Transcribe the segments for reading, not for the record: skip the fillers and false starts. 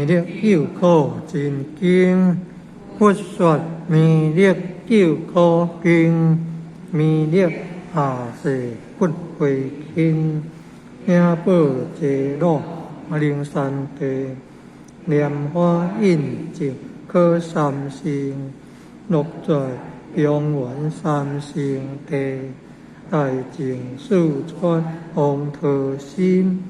力救苦真经，佛说弥勒救苦经，弥勒下世不回轻，兄宝济罗灵山地，莲花印证可三性，落在平原三圣地，大净四川红桃心，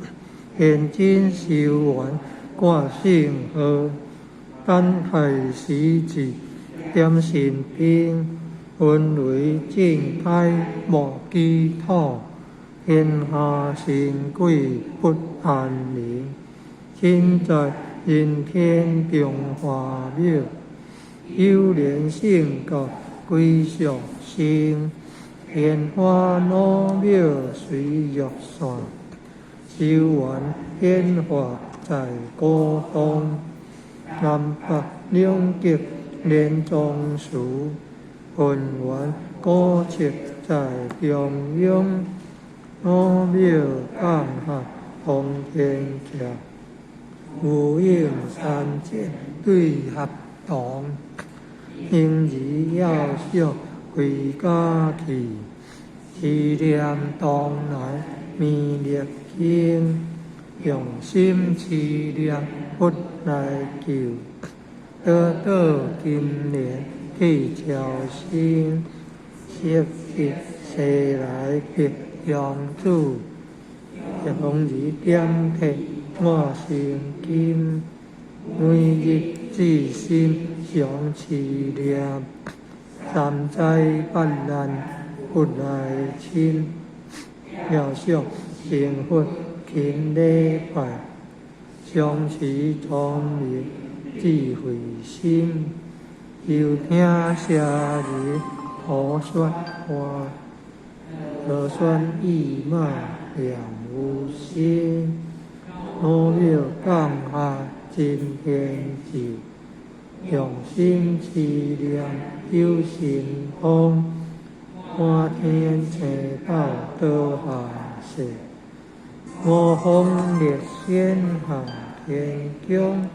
现今修完挂圣号，等待时节点神兵，分为正胎无基土，天下神鬼不安宁，今在人天中华庙，有莲性格归属性，莲花老庙随玉线，修完显化在高峰，南北两极连中树，分完高切在中央，老庙降下通天桥，无影三界对合同，因而要小归家去，思念当来弥勒经，用心思念佛来求，得到今年去朝圣，设计世来别样子，向日点滴我心经，每日至心常思念，三灾八难不来侵，要想成佛勤礼拜，相持聪明智慧心，又听舍日可说话，可算意马两无心，老庙降下真天照，用心思念有神通，看天车道得下世，五方列仙下天宫，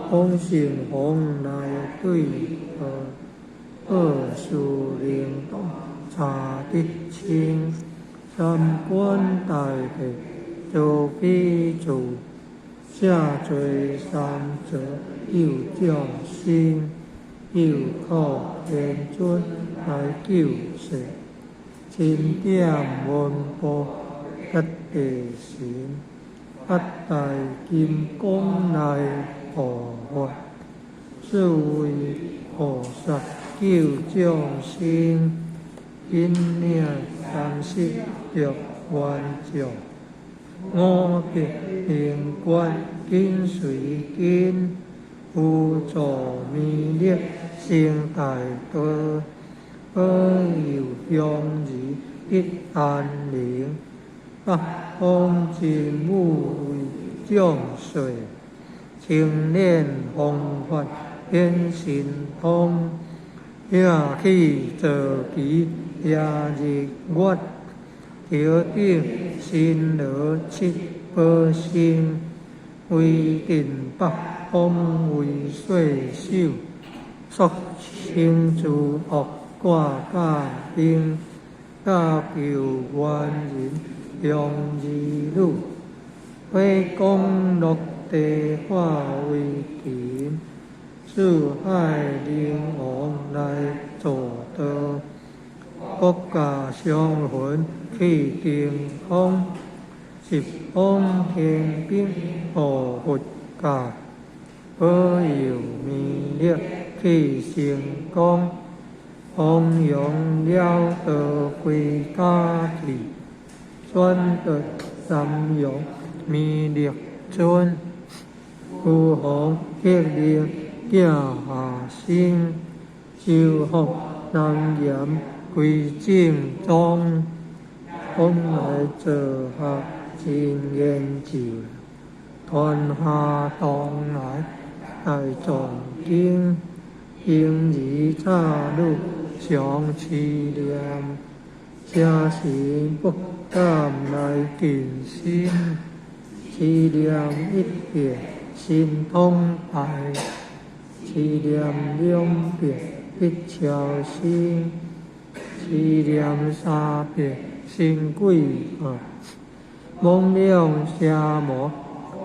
风神风来对河，二树灵动查得清，三观大地做比主，下垂三者有众生，有靠天尊来救世，清点文波一地神，八大金刚来护法，四位菩萨救众生，因领三世着愿照，五别灵官紧随紧，辅助弥勒成大德，保佑乡里得安宁，北方真武为将帅，青年弘法显神通，也去坐骑也日月，调定新罗七宝星，为定北方为岁首，索清诸恶挂家兵，家求元人用义路，回公落地化为田，四海灵王来做德，国家相魂去定空，十方天兵护佛家，保佑弥勒去成功，弘扬了道归家去，宣德南阳弥勒尊，护航铁令行下生，修福南严归正宗，本来做下真言照，传下当来大藏经，应以岔路常思念，假使不敢来近身，思念一遍心通达，持念两遍一超心，持念三遍心归啊，梦了邪魔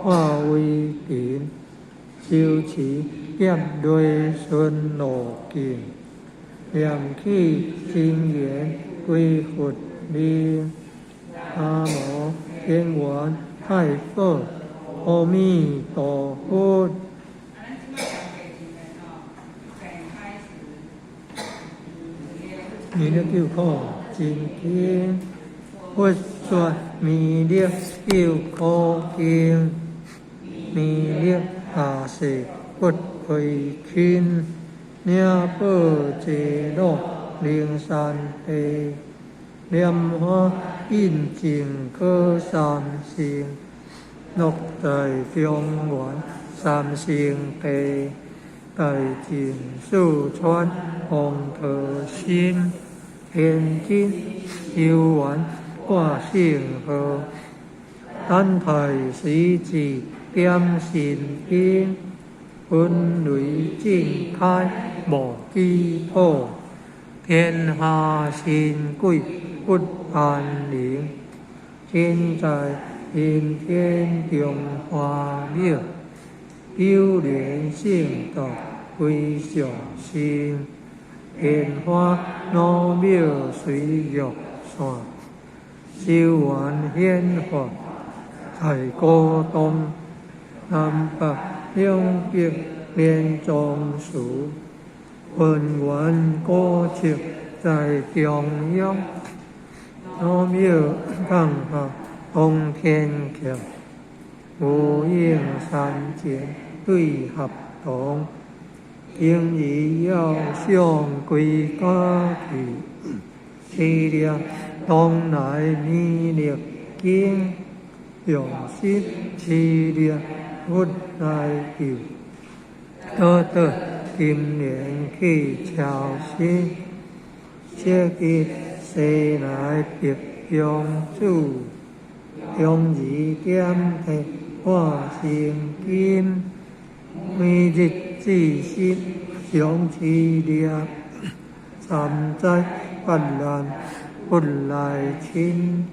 化为平，修持业类顺路径，念起真言归佛力，南无天王太佛阿弥陀佛。弥勒救苦真经，佛说弥勒救苦经，弥勒下世不回亲，念报济乐灵山地，念花印净可三性，六在中原三圣地，大尽四川红桃心，天津游玩挂圣号，丹台水智点心经，分雷震开无基土，天下神鬼不安宁，天在阴天中华庙，九莲圣道归上心，莲花老庙随玉线，修完显化在高东，南北两极连中树，文玩古迹在中央，老庙降下通天桥，无影山前对合同，今日要上归家去，持念东来弥勒经，用心持念佛来求，得今年去朝鲜，切记世来别用主，用字点题化成金，每日至心常持念，三灾不难不来亲，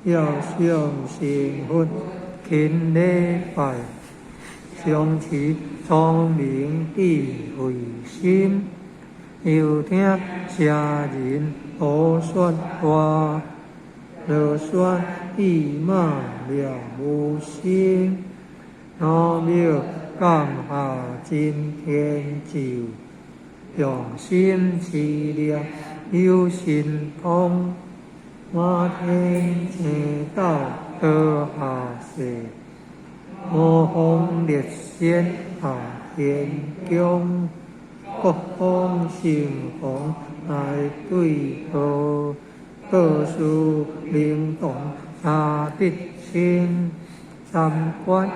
要相信佛勤礼拜，常持聪明智慧心，又听家人胡说话，就算意骂了无心，老庙降下真天照，用心持念有神通，马天正道得下世，魔风烈仙下天宫，各方神风来对头，各殊灵动下得清，三观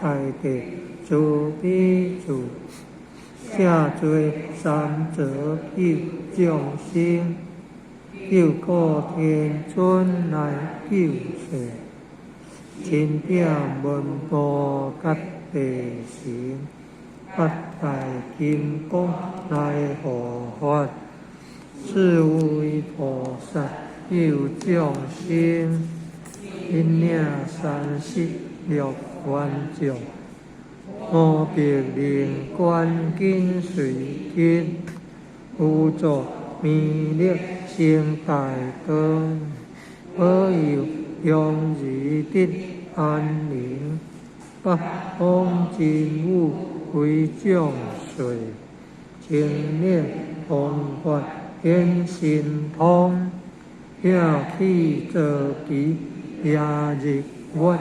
大地主必主，下罪三者救众生，救苦天尊来救世，千点文波吉地神，八大金刚来护法，四位菩萨救众生，一领三十六万众，五别灵观紧随紧，辅助弥勒成大功，保佑永义得安宁，八方真武为众随，青念弘法显神通，晓起坐骑也日月，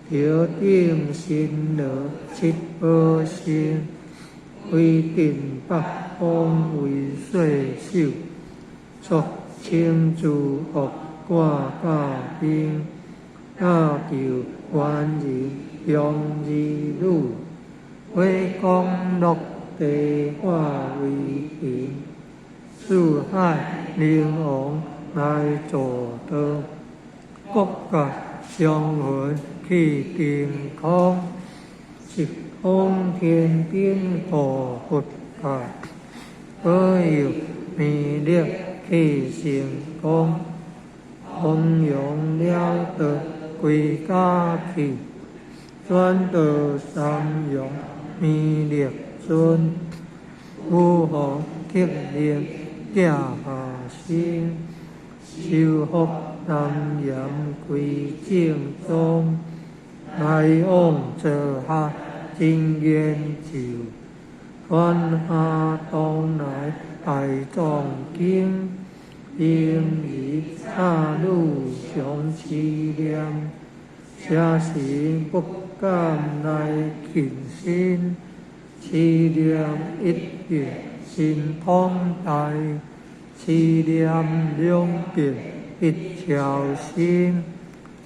调定神罗七宝星，规定八方为岁首，作清诸恶挂教兵，教求元人用义路，为公乐地化为平，四海灵王来助道，国家祥和去定康，直空天边护佛法，保佑弥勒起成功，弘扬了得归家去，转得三用弥勒尊，武皇铁令驾下生，修福南阎归正宗，来往坐下真言咒，传下东来大藏经，应以下路上凄凉，下时不敢来近身，凄凉一别心痛大，凄凉两别一条心，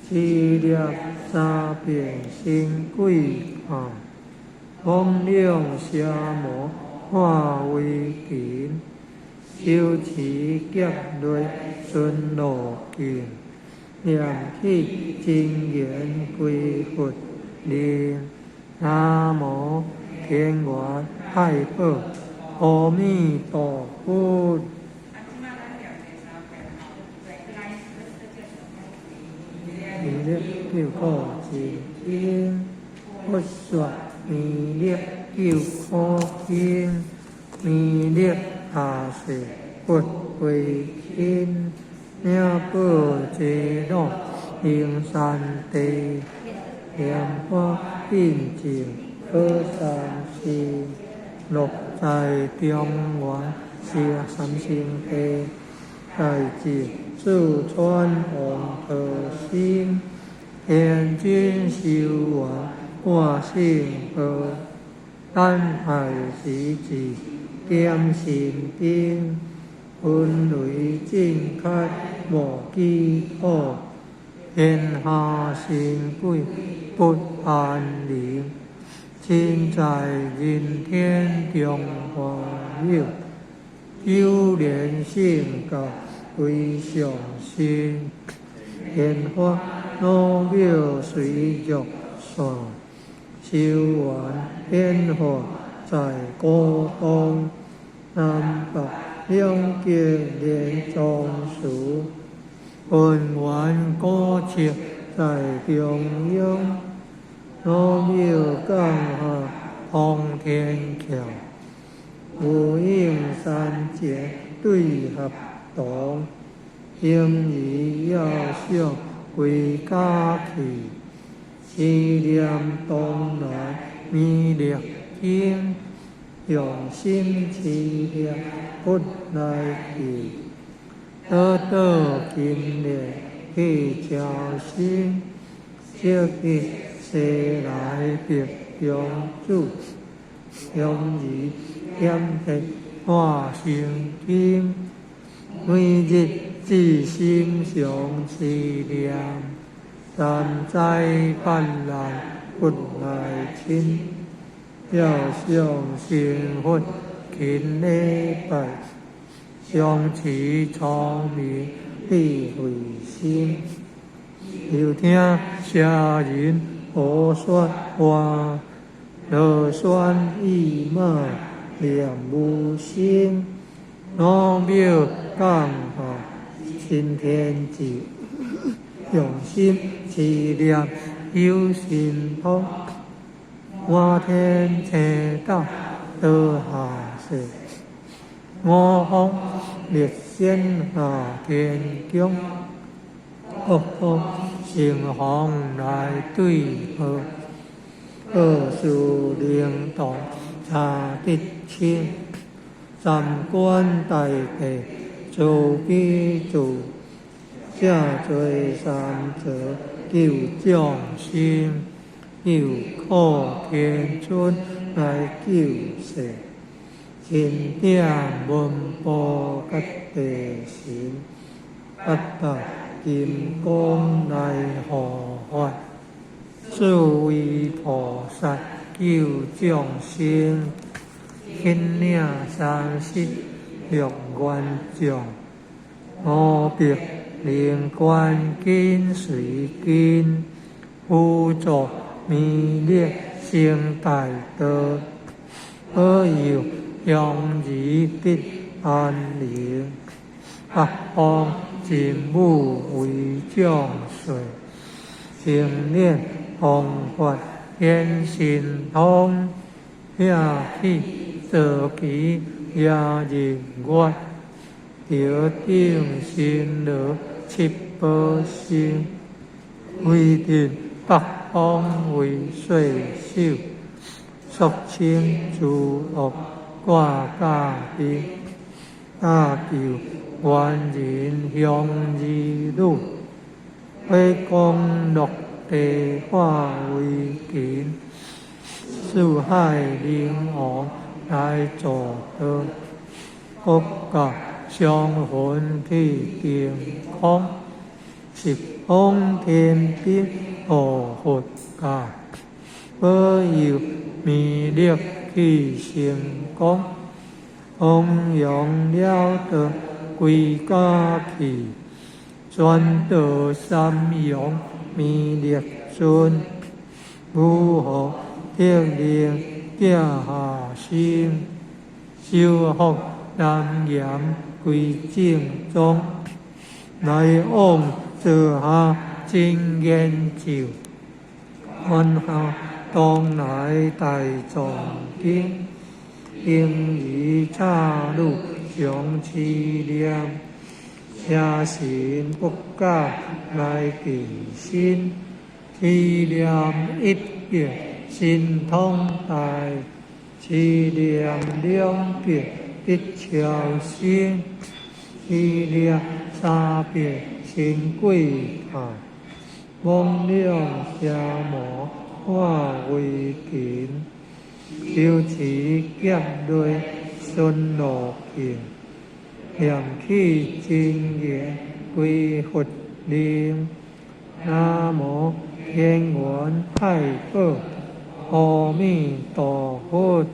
凄凉三别心归怕，风凉邪魔化为劲，修持劫雷顺路径，念起真言归佛念，南无天元太保阿弥陀佛。弥勒救苦真经，佛说弥勒救苦经，弥勒下世佛为亲，名报济乐行善地，莲花印证可三世，落在中原是三圣地，大智四川王特心，天君修王我幸福，丹海时至剑心兵，分雷震开莫记可，天下神鬼不安宁，亲在人天中华有，有莲性格归上心，莲花老庙随着线，修完莲花在高东，南北两界莲种树，文玩古迹在中央，老庙降下通天桥，无影三界对合同，应以要想归家去，思念东来弥勒经，用心思念佛来去，得今日去交心，即日世来别永住，永以严体化成经，每日至心上思念，三灾泛滥佛来亲，要向成佛勤礼拜，相持聪明必慧心，又听邪人胡说话，乐酸意骂念无心，老庙降下新天际，用心思念有神通，我天邪道得下世，我方列仙下天宫，恶风成风来对合，恶事灵动查得清，三观大地做比主，下罪三者救众生，有靠天尊来救世，天定文波吉地神，八百金刚来护法，诸位菩萨救众生，引领三世六愿众，无别灵官跟随跟，辅助弥勒成大道，保佑乡里得安宁。北方进武为将帅，青年弘法显神通，下起坐骑也人月，调定新乐七宝星，规定北方为岁首，肃清诸恶挂甲兵，打救万人向义路，为公乐地化为勤，四海灵王来助道，国家祥魂体健康，十方天兵护佛家，保佑弥勒去成功，弘扬了得归家去，转道三阳弥勒尊，武学得令家下生，修福南严归正宗，来往坐下真言咒，换下当来大藏经，应以岔路上持念，下神国家来敬心，持念一别心通大，持念两别得超生，持念三别成贵派，忘了邪魔化为勤，修持劫类顺路行，念起真言归佛灵，南无天元太保阿弥陀佛。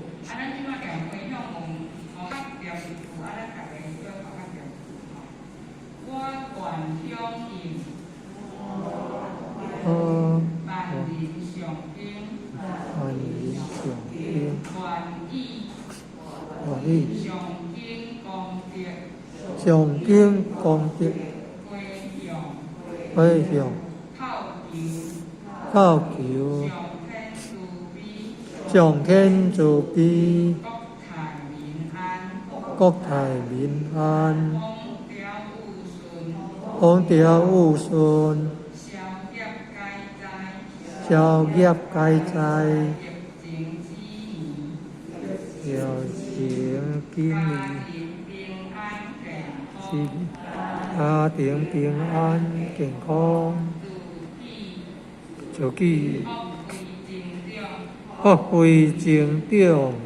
上经功德，回向靠求上天慈悲，国泰民安，风调雨顺，消业解灾，有情今年。家庭平安健康，自己福慧成长。